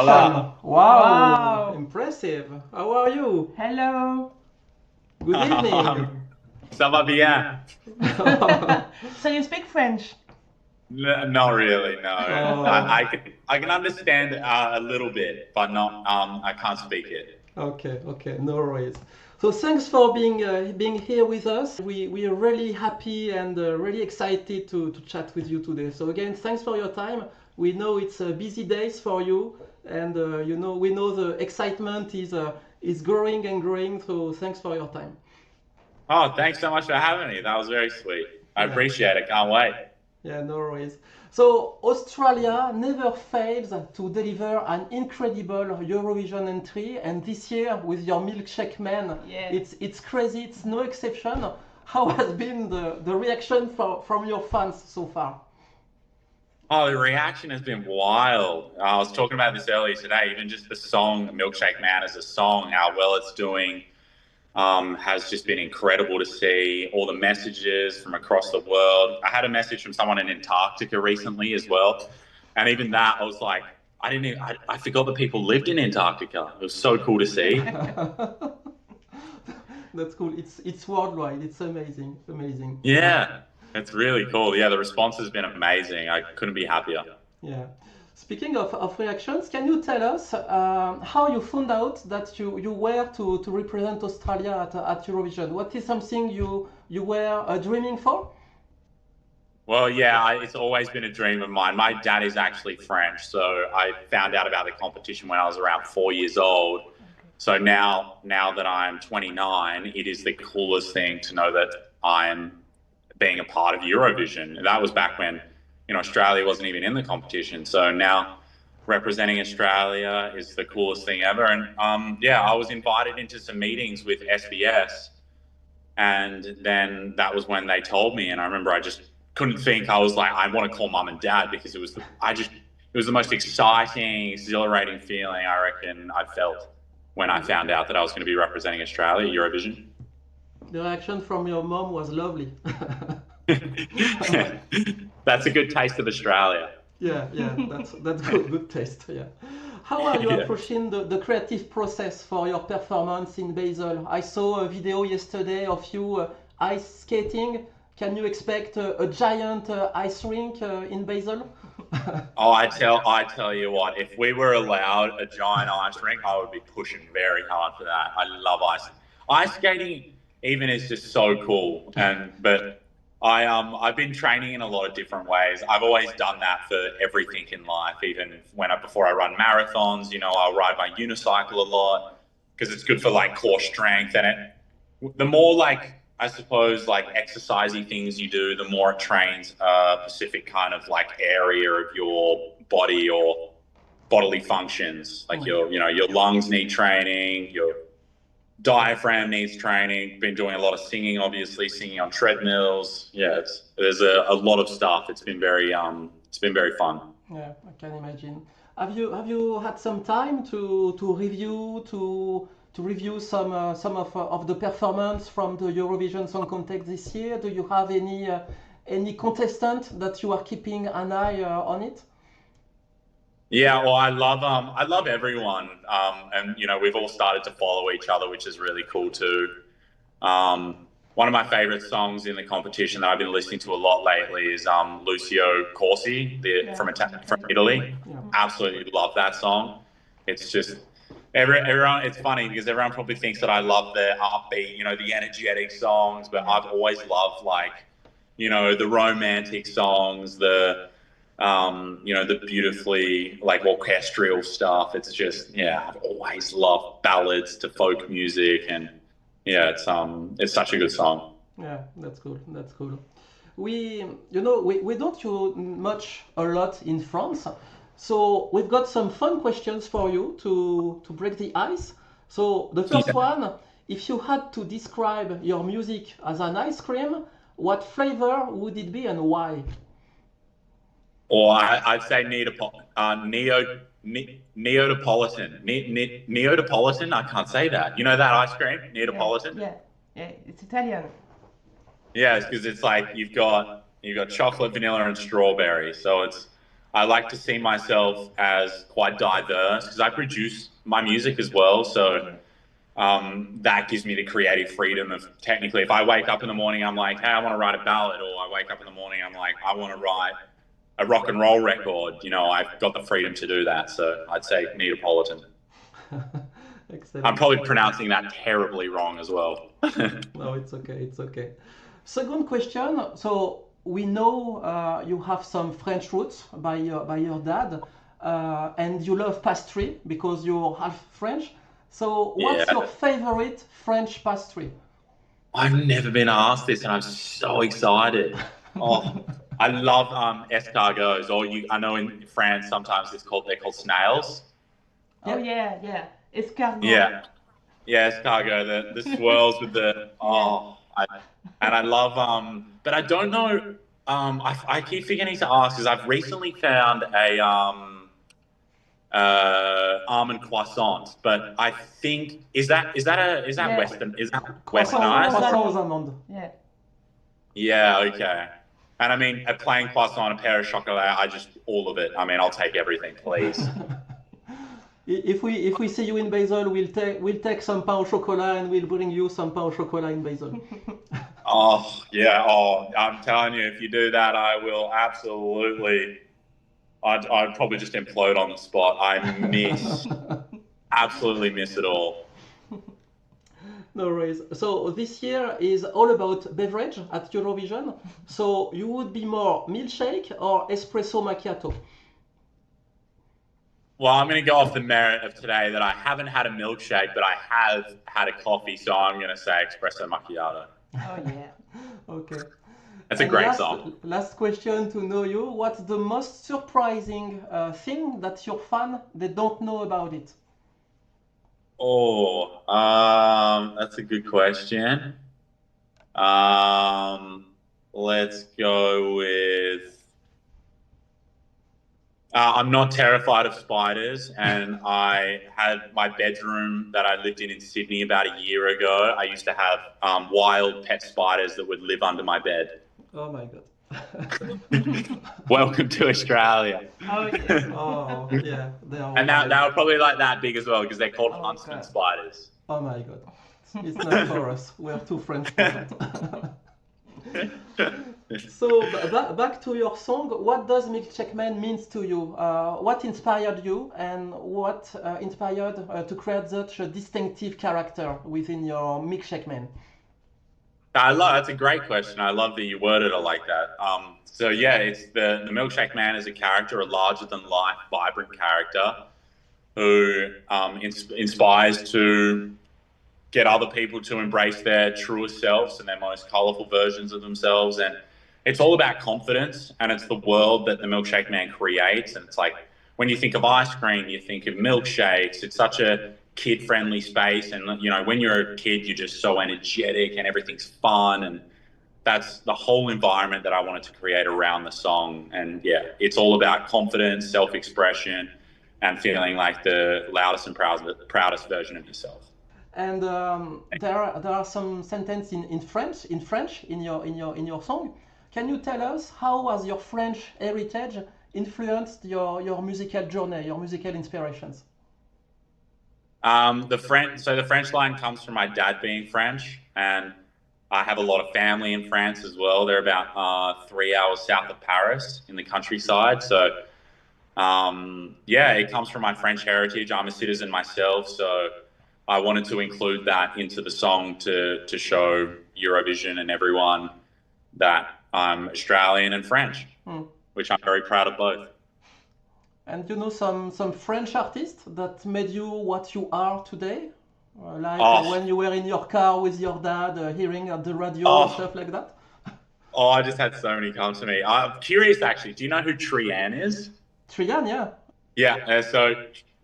Hola. Wow, Wow. impressive. How are you? Hello. Good evening. Ça va bien? So you speak French? Not really, no. Oh. I can understand a little bit, but not I can't speak it. Okay, no worries. So thanks for being here with us. We are really happy and really excited to chat with you today. So again, thanks for your time. We know it's busy days for you, and we know the excitement is growing and growing. So thanks for your time. Oh, thanks so much for having me. That was very sweet. I Yeah. appreciate it. Can't wait. Yeah, no worries. So Australia never fails to deliver an incredible Eurovision entry, and this year with your Milkshake Man, Yeah. it's crazy. It's no exception. How has been the reaction from your fans so far? Oh, the reaction has been wild. I was talking about this earlier today. Even just the song "Milkshake Man" as a song, how well it's doing, has just been incredible to see. All the messages from across the world. I had a message from someone in Antarctica recently as well, and even that, I was like, I forgot that people lived in Antarctica. It was so cool to see. That's cool. It's worldwide. It's amazing. Amazing. Yeah, it's really cool. Yeah, the response has been amazing. I couldn't be happier. Yeah. Speaking of reactions, can you tell us how you found out that you were to represent Australia at Eurovision? What is something you were dreaming for? Well, yeah, it's always been a dream of mine. My dad is actually French, so I found out about the competition when I was around 4 years old. So now that I'm 29, it is the coolest thing to know that I'm being a part of Eurovision. And that was back when, Australia wasn't even in the competition. So now representing Australia is the coolest thing ever. And yeah, I was invited into some meetings with SBS, and then that was when they told me. And I remember I just couldn't think. I was like, I want to call mum and dad because it was the most exciting, exhilarating feeling I reckon I felt when I found out that I was going to be representing Australia at Eurovision. The reaction from your mom was lovely. That's a good taste of Australia. Yeah, that's good taste. Yeah. How are you Yeah. approaching the creative process for your performance in Basel? I saw a video yesterday of you ice skating. Can you expect a giant ice rink in Basel? Oh, I tell you what, if we were allowed a giant ice rink, I would be pushing very hard for that. I love ice skating. Even is just so cool, but I've been training in a lot of different ways. I've always done that for everything in life. Even before I run marathons, I'll ride my unicycle a lot because it's good for like core strength, and the more like I suppose like exercisey things you do, the more it trains a specific kind of like area of your body or bodily functions. Like your lungs need training, your diaphragm needs training. Been doing a lot of singing, obviously singing on treadmills. Yeah, there's a lot of stuff. It's been very fun. Yeah, I can imagine. Have you had some time to review some of the performance from the Eurovision Song Contest this year? Do you have any contestant that you are keeping an eye on it? Yeah, well, I love everyone, and we've all started to follow each other, which is really cool too. One of my favorite songs in the competition that I've been listening to a lot lately is Lucio Corsi, from Italy. Yeah. Absolutely love that song. It's just everyone. It's funny because everyone probably thinks that I love the upbeat, the energetic songs, but I've always loved the romantic songs, the beautifully like orchestral stuff. It's just, yeah, I've always loved ballads to folk music, and yeah, it's such a good song. Yeah, that's cool. That's cool. We don't use much a lot in France, so we've got some fun questions for you to break the ice. So the first one, if you had to describe your music as an ice cream, what flavor would it be and why? Or I'd say Neapolitan. Neapolitan. I can't say that. You know that ice cream, Neapolitan. Yeah, it's Italian. Yeah, it's because it's like you've got chocolate, vanilla, and strawberry. So I like to see myself as quite diverse because I produce my music as well. So that gives me the creative freedom of technically, if I wake up in the morning, I'm like, hey, I want to write a ballad, or I wake up in the morning, I'm like, I want to write a rock and roll record. You know, I've got the freedom to do that. So I'd say Neapolitan. Excellent. I'm probably pronouncing that terribly wrong as well. No, it's okay. It's okay. Second question. So we know you have some French roots by your dad, and you love pastry because you're half French. So what's Yeah. your favorite French pastry? I've never been asked this, and I'm so excited. Oh, I love escargots. Or I know in France sometimes they're called snails. Oh yeah. Escargot. Yeah, yeah, escargot. The swirls with the and I love but I don't know. I keep forgetting to ask because I've recently found a almond croissant, but I think is that Yeah. Western? Is that Croissant, westernized? croissant aux amandes. Yeah. Yeah, okay. And I mean, a plain croissant, a pair of chocolat, all of it. I mean, I'll take everything, please. If we see you in Basel, we'll take some pain au chocolat and we'll bring you some pain au chocolat in Basel. Oh, yeah. Oh, I'm telling you, if you do that, I will absolutely, I'd probably just implode on the spot. Absolutely miss it all. No worries. So this year is all about beverage at Eurovision. So you would be more milkshake or espresso macchiato? Well, I'm going to go off the merit of today that I haven't had a milkshake, but I have had a coffee, so I'm going to say espresso macchiato. Oh yeah. Okay. That's a And great song. Last question to know you. What's the most surprising thing that your fan they don't know about it? Oh, that's a good question. Let's go with. I'm not terrified of spiders, and I had my bedroom that I lived in Sydney about a year ago. I used to have wild pet spiders that would live under my bed. Oh my god. Welcome to Australia. Oh yeah. Oh yeah, they are. And now they were probably like that big as well because they're called Oh, Huntsman God. spiders. Oh my god. It's not for us. We're too French for that. So back to your song. What does Milkshake Man means to you? What inspired you, and what inspired to create such a distinctive character within your Milkshake Man? That's a great question. I love that you worded it like that. So yeah, it's the Milkshake Man is a character, a larger than life, vibrant character who inspires to get other people to embrace their truest selves and their most colorful versions of themselves. And it's all about confidence, and it's the world that the Milkshake Man creates. And it's like when you think of ice cream, you think of milkshakes. It's such a kid-friendly space, and you know, when you're a kid, you're just so energetic and everything's fun, and that's the whole environment that I wanted to create around the song. And yeah, it's all about confidence, self-expression, and feeling like the loudest and proudest version of yourself. And there are some sentences in French in your song. Can you tell us how has your French heritage influenced your musical journey, your musical inspirations? The French line comes from my dad being French, and I have a lot of family in France as well. They're about 3 hours south of Paris in the countryside. So yeah, it comes from my French heritage. I'm a citizen myself, so I wanted to include that into the song to show Eurovision and everyone that I'm Australian and French, which I'm very proud of both. And you know some French artists that made you what you are today? When you were in your car with your dad, hearing at the radio and stuff like that? Oh, I just had so many come to me. I'm curious, actually. Do you know who Trian is? Trian, yeah. Yeah, so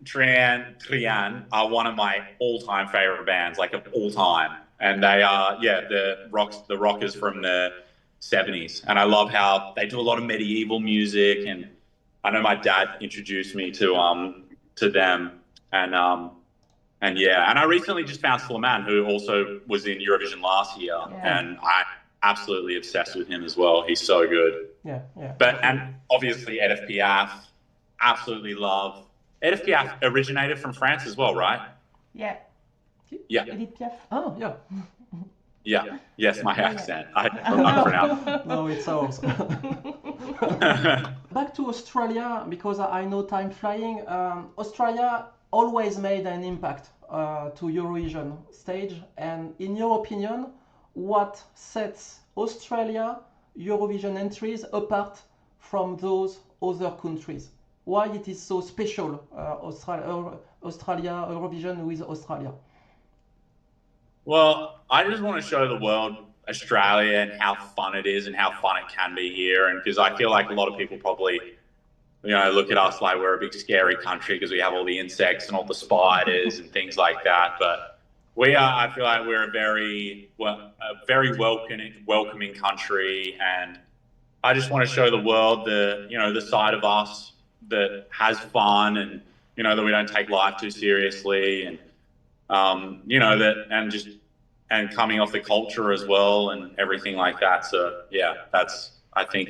Trian are one of my all-time favorite bands, like of all time. And they are, the rockers from the 70s. And I love how they do a lot of medieval music, and I know my dad introduced me to them, and I recently just found Suleiman, who also was in Eurovision last year, and absolutely obsessed with him as well. He's so good. Yeah, yeah. But and obviously Edith Piaf, absolutely love. Edith Piaf originated from France as well, right? Yeah. Yeah. Edith Piaf. Oh, yeah. Yeah. Yes, my accent. I don't pronounce. No, it's ours. Back to Australia, because I know time flying. Australia always made an impact to Eurovision stage. And in your opinion, what sets Australia Eurovision entries apart from those other countries? Why it is so special, Australia Eurovision with Australia? Well, I just want to show the world Australia and how fun it is and how fun it can be here. And because I feel like a lot of people probably, look at us like we're a big scary country because we have all the insects and all the spiders and things like that. But I feel like we're a very welcoming country. And I just want to show the world the side of us that has fun and, that we don't take life too seriously and, and coming off the culture as well and everything like that. So yeah, I'd say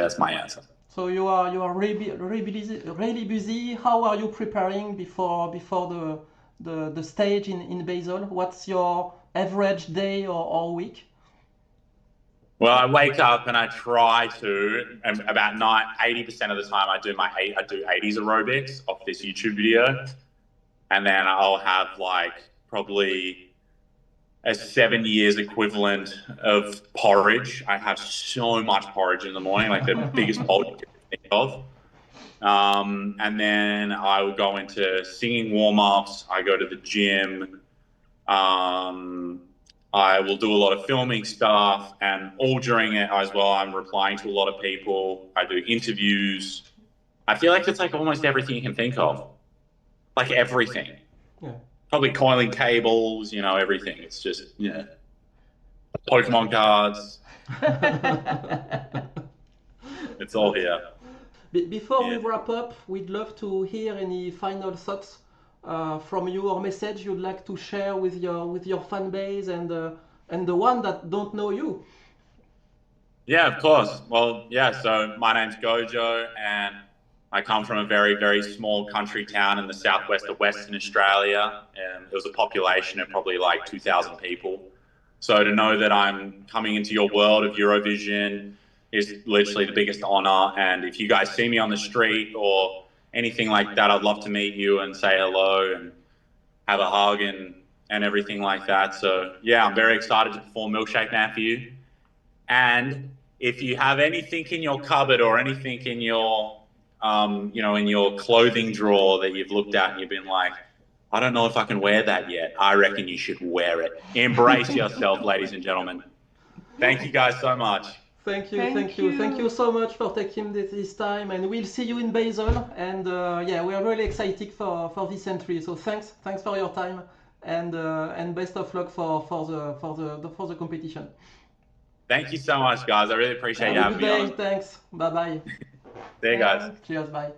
that's my answer. So you are really busy. How are you preparing before the stage in Basel? What's your average day or week? Well, I wake up and I try to, and about 80% of the time I do 80s aerobics off this YouTube video. And then I'll have probably a 7 years equivalent of porridge. I have so much porridge in the morning, like the biggest bowl you can think of. And then I will go into singing warm-ups. I go to the gym. I will do a lot of filming stuff, and all during it as well, I'm replying to a lot of people. I do interviews. I feel like it's almost everything you can think of. Like everything. Yeah. Probably coiling cables, everything. It's just, Pokemon cards. It's all here. Before we wrap up, we'd love to hear any final thoughts from you or message you'd like to share with your fan base and the one that don't know you. Yeah, of course. Well, yeah, so my name's Gojo and I come from a very, very small country town in the southwest of Western Australia, and there was a population of probably 2,000 people. So to know that I'm coming into your world of Eurovision is literally the biggest honor. And if you guys see me on the street or anything like that, I'd love to meet you and say hello and have a hug and everything like that. So yeah, I'm very excited to perform Milkshake Man for you. And if you have anything in your cupboard or anything in your in your clothing drawer that you've looked at and you've been like, I don't know if I can wear that yet, I reckon you should wear it. Embrace yourself, ladies and gentlemen. Thank you guys so much. Thank you so much for taking this time, and we'll see you in Basel. And we are really excited for this entry. So thanks for your time, and best of luck for the competition. Thank you so much, guys. I really appreciate you having me on. Thanks. Bye bye. See you guys. Cheers. Bye.